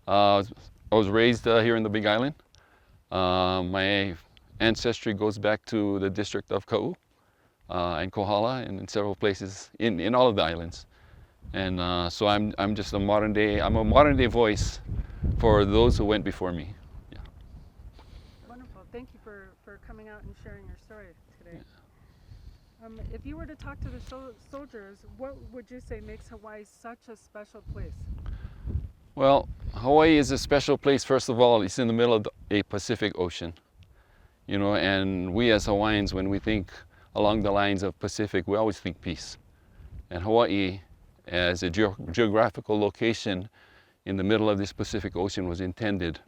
I was raised here in the Big Island. My ancestry goes back to the district of Kau and Kohala and in several places in all of the islands. And so I'm just I'm a modern day voice for those who went before me. Yeah. Wonderful. Thank you for coming out and sharing your story today. If you were to talk to the soldiers, what would you say makes Hawaii such a special place? Well, Hawaii is a special place. First of all, it's in the middle of a Pacific Ocean, you know, and we as Hawaiians, when we think along the lines of Pacific, we always think peace. And Hawaii, as a geographical location in the middle of this Pacific Ocean, was intended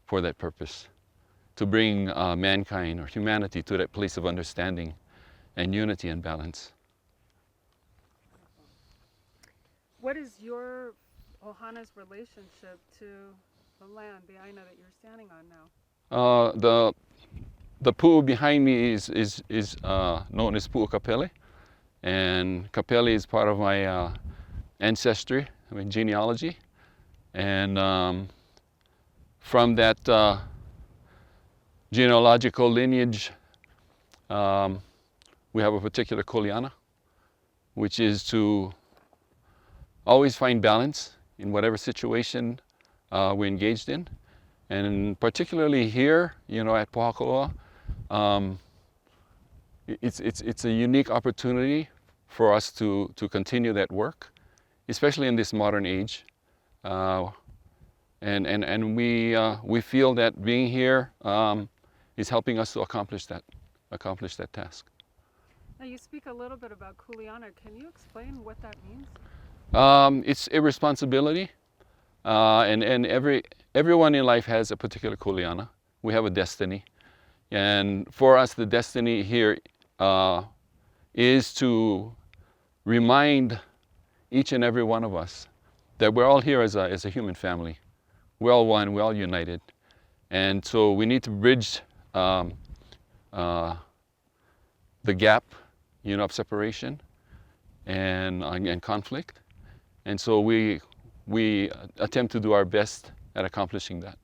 for that purpose, to bring mankind or humanity to that place of understanding and unity and balance. What is your Ohana's relationship to the land, the Aina that you're standing on now? Uh, the the pu'u behind me is known as pu'u Kapele, and Kapele is part of my ancestry, I mean genealogy, and from that genealogical lineage, um, we have a particular kuleana, which is to always find balance in whatever situation we're engaged in. And particularly here, you know, at Pohakaloa, um, it's a unique opportunity for us to continue that work, especially in this modern age. Uh, and we feel that being here is helping us to accomplish that task. Now, you speak a little bit about kuleana. Can you explain what that means? It's a responsibility, and everyone in life has a particular kuleana. We have a destiny, and for us, the destiny here is to remind each and every one of us that we're all here as a human family. We're all one. We're all united, and so we need to bridge uh, the gap, you know, of separation and conflict. And so we attempt to do our best at accomplishing that.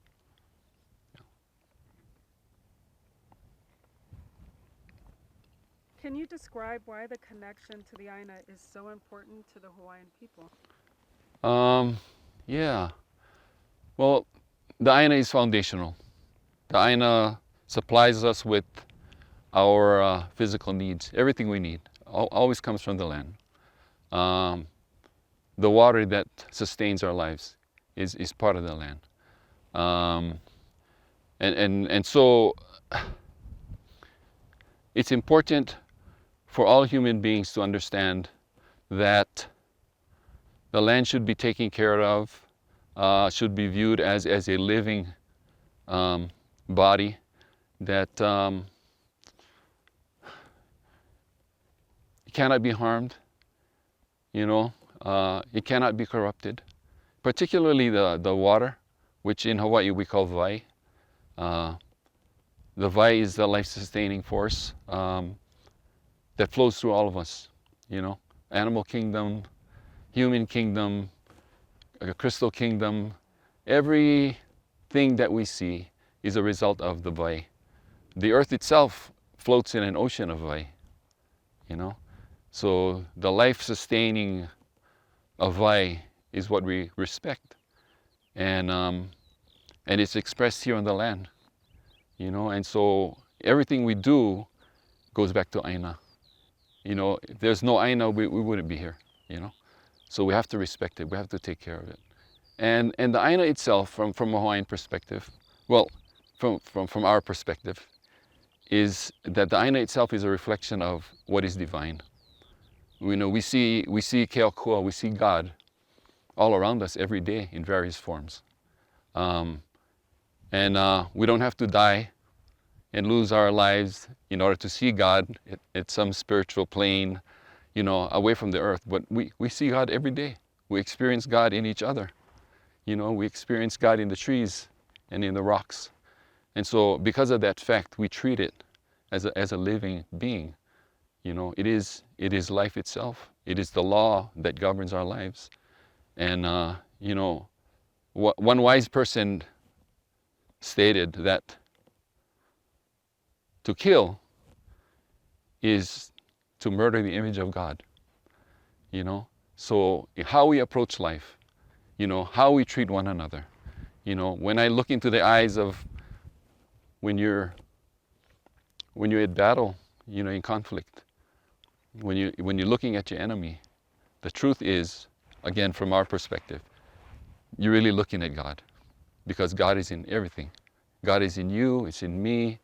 Can you describe why the connection to the Aina is so important to the Hawaiian people? Um, yeah. Well, the Aina is foundational. The Aina supplies us with our physical needs. Everything we need always comes from the land. Um, the water that sustains our lives is part of the land. Um, and so it's important for all human beings to understand that the land should be taken care of, should be viewed as a living body that cannot be harmed, you know, it cannot be corrupted, particularly the water, which in Hawaii we call vai. Uh, the vai is the life-sustaining force that flows through all of us, you know, animal kingdom, human kingdom, crystal kingdom. Everything that we see is a result of the vai. The earth itself floats in an ocean of vai, you know. So the life-sustaining of vai is what we respect, and it's expressed here on the land, you know. And so everything we do goes back to Aina. You know, if there's no Aina, we wouldn't be here, you know. So we have to respect it. We have to take care of it. And the Aina itself, from a Hawaiian perspective, well, from our perspective, is that the Aina itself is a reflection of what is divine. You know, we see Keokua, we see God all around us every day in various forms. Um, and we don't have to die and lose our lives in order to see God at some spiritual plane, you know, away from the earth. But we see God every day. We experience God in each other. You know, we experience God in the trees and in the rocks. And so because of that fact, we treat it as a living being. You know, it is life itself. It is the law that governs our lives. And, you know, one wise person stated that to kill is to murder the image of God, you know. So how we approach life, you know, how we treat one another, you know, when I look into the eyes of when you're at battle, you know, in conflict, when you're looking at your enemy, the truth is, again, from our perspective, you're really looking at God, because God is in everything. God is in you, it's in me,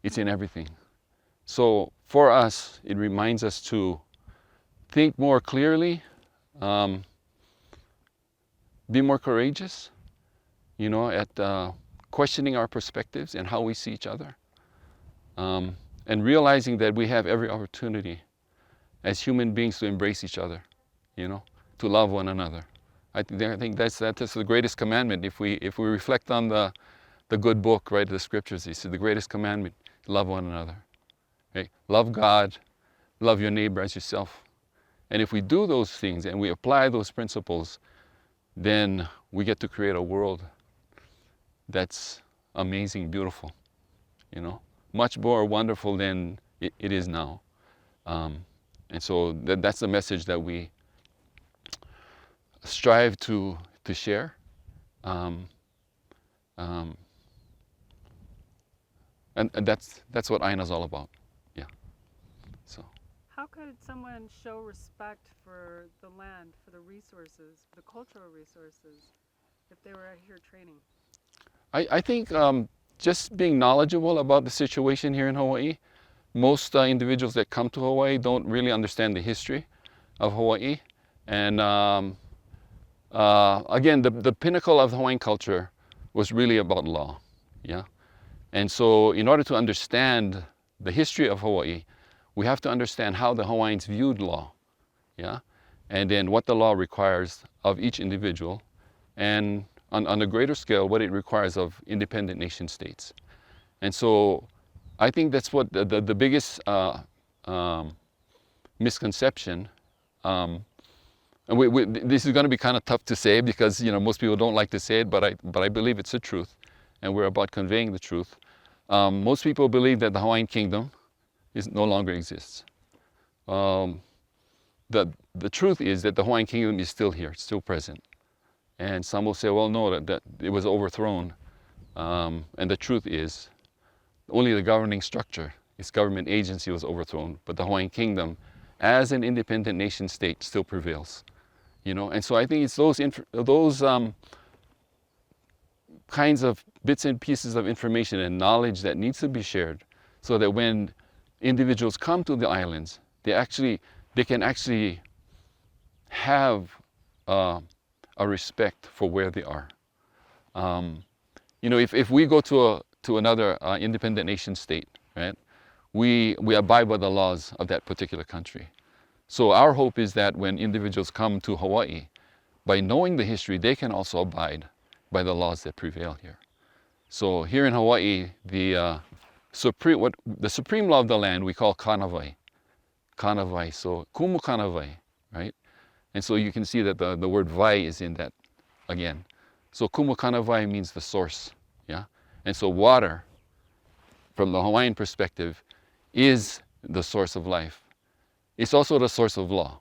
it's in everything. So for us, it reminds us to think more clearly, be more courageous, you know, at questioning our perspectives and how we see each other, and realizing that we have every opportunity as human beings to embrace each other, you know, to love one another. I think that's the greatest commandment. If we reflect on the good book, right, the scriptures, he said the greatest commandment: love one another. Okay? Love God, love your neighbor as yourself. And if we do those things and we apply those principles, then we get to create a world that's amazing, beautiful, you know, much more wonderful than it is now. And so that's the message that we strive to share. Um, um, and that's what Aina's all about. Yeah. So. How could someone show respect for the land, for the resources, the cultural resources, if they were out here training? I think just being knowledgeable about the situation here in Hawaii. Most individuals that come to Hawaii don't really understand the history of Hawaii. And again, the pinnacle of Hawaiian culture was really about law. Yeah. And so in order to understand the history of Hawaii, we have to understand how the Hawaiians viewed law. Yeah. And then what the law requires of each individual, and on a greater scale, what it requires of independent nation states. And so I think that's what the biggest misconception, and this is going to be kind of tough to say, because, you know, most people don't like to say it, but I believe it's the truth, and we're about conveying the truth. Most people believe that the Hawaiian Kingdom no longer exists. The truth is that the Hawaiian Kingdom is still here, it's still present. And some will say, well, no, that it was overthrown. And the truth is, only the governing structure, its government agency, was overthrown, but the Hawaiian Kingdom, as an independent nation state, still prevails. You know, and so I think it's those kinds of bits and pieces of information and knowledge that needs to be shared, so that when individuals come to the islands, they can actually have a respect for where they are. You know, if we go to another independent nation state, right, we abide by the laws of that particular country. So our hope is that when individuals come to Hawaii, by knowing the history, they can also abide by the laws that prevail here. So here in Hawaii, the supreme law of the land we call kanawai. Kanawai, so kumu kanawai, right? And so you can see that the word vai is in that again. So kumu kanawai means the source, yeah? And so water, from the Hawaiian perspective, is the source of life. It's also the source of law,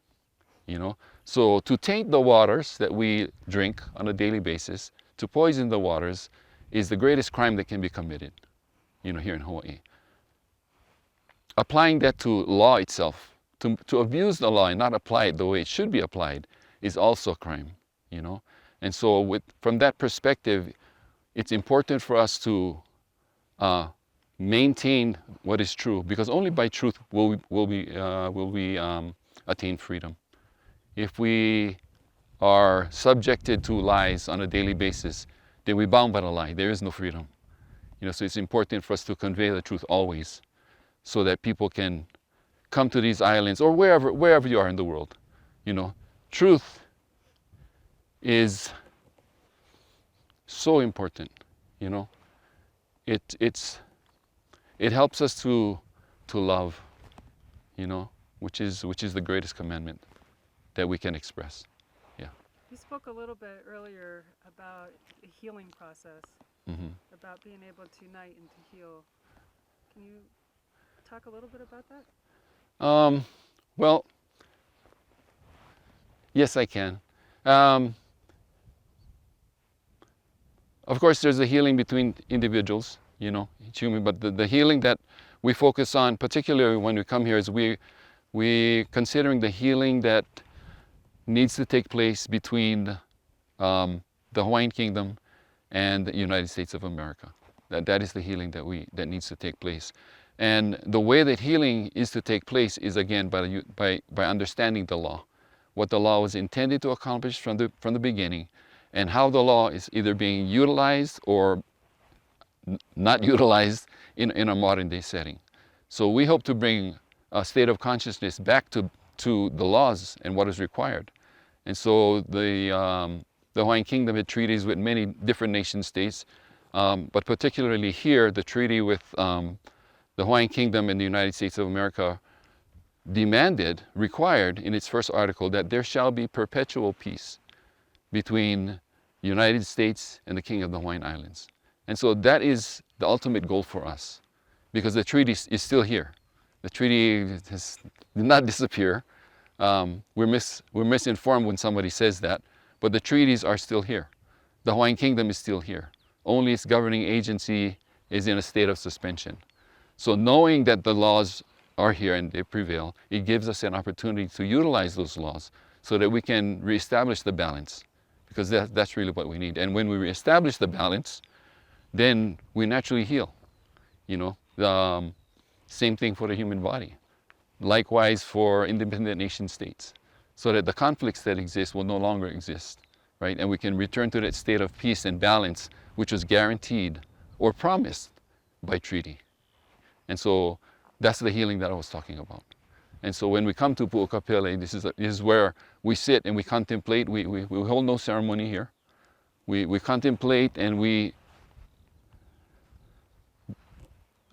you know? So to taint the waters that we drink on a daily basis, to poison the waters, is the greatest crime that can be committed, you know, here in Hawaii. Applying that to law itself, to abuse the law and not apply it the way it should be applied, is also a crime, you know? And so from that perspective, it's important for us to maintain what is true, because only by truth will we attain freedom. If we are subjected to lies on a daily basis, then we're bound by the lie. There is no freedom. You know, so it's important for us to convey the truth always, so that people can come to these islands, or wherever you are in the world. You know, truth is so important. You know, it helps us to love. You know, which is the greatest commandment that we can express. Yeah. You spoke a little bit earlier about the healing process, Hmm. about being able to unite and to heal. Can you talk a little bit about that? Well, yes, I can. Um, of course, there's a healing between individuals, each human, but the healing that we focus on, particularly when we come here, is we considering the healing that needs to take place between the Hawaiian Kingdom and the United States of America. That is the healing that needs to take place. And the way that healing is to take place is again by understanding the law, what the law was intended to accomplish from the beginning, and how the law is either being utilized or not utilized in a modern day setting. So we hope to bring a state of consciousness back to the laws and what is required. And so the Hawaiian Kingdom had treaties with many different nation states, but particularly here, the treaty with the Hawaiian Kingdom and the United States of America required in its first article that there shall be perpetual peace between the United States and the King of the Hawaiian Islands. And so that is the ultimate goal for us, because the treaty is still here. The treaty did not disappear. We're misinformed when somebody says that, but the treaties are still here. The Hawaiian Kingdom is still here. Only its governing agency is in a state of suspension. So knowing that the laws are here and they prevail, it gives us an opportunity to utilize those laws so that we can reestablish the balance, because that's really what we need. And when we reestablish the balance, then we naturally heal. Same thing for the human body. Likewise for independent nation states, so that the conflicts that exist will no longer exist, right? And we can return to that state of peace and balance, which was guaranteed or promised by treaty. And so that's the healing that I was talking about. And so when we come to Pu'ukapele, this is where we sit and we contemplate. We hold no ceremony here. We contemplate and we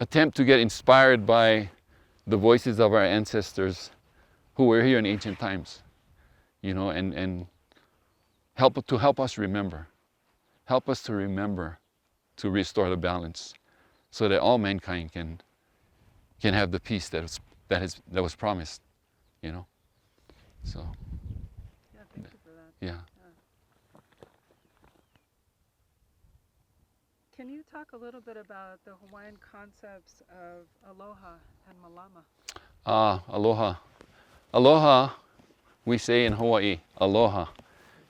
attempt to get inspired by the voices of our ancestors who were here in ancient times, and help us remember. Help us to remember to restore the balance so that all mankind can have the peace that was promised, So, Yeah, thank you for that. yeah. Can you talk a little bit about the Hawaiian concepts of aloha and malama? Aloha. Aloha, we say in Hawaii, aloha.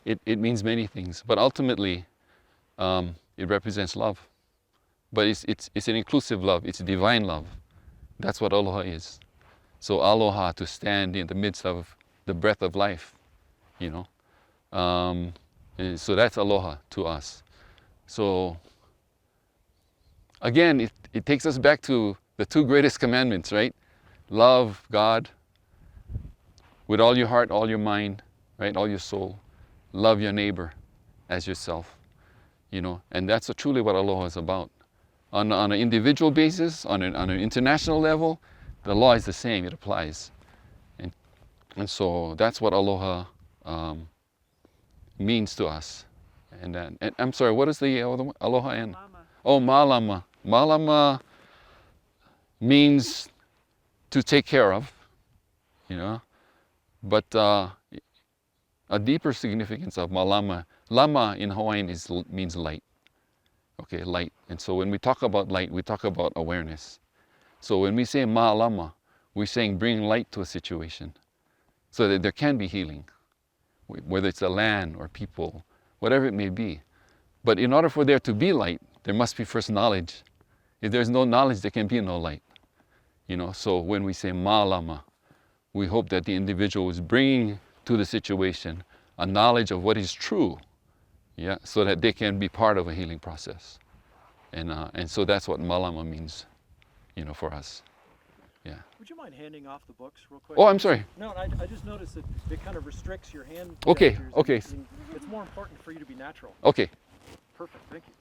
It means many things, but ultimately, it represents love. But it's an inclusive love. It's divine love. That's what aloha is. So aloha, to stand in the midst of the breath of life, and so that's aloha to us. So again, it takes us back to the two greatest commandments, right? Love God with all your heart, all your mind, right? All your soul. Love your neighbor as yourself, and that's truly what aloha is about. On an individual basis, on an international level, the law is the same, it applies. And so that's what aloha means to us. And I'm sorry, what is the other one? Aloha and? Malama. Oh, malama. Malama means to take care of, but a deeper significance of malama. Lama in Hawaiian means light. Okay, light. And so when we talk about light, we talk about awareness. So when we say ma'alama, we're saying bring light to a situation so that there can be healing, whether it's the land or people, whatever it may be. But in order for there to be light, there must be first knowledge. If there's no knowledge, there can be no light. So when we say ma'alama, we hope that the individual is bringing to the situation a knowledge of what is true, so that they can be part of a healing process. And so that's what malama means, for us. Yeah. Would you mind handing off the books real quick? Oh, I'm sorry. No, I just noticed that it kind of restricts your hand Okay, gestures, okay. and it's more important for you to be natural. Okay. Perfect, thank you.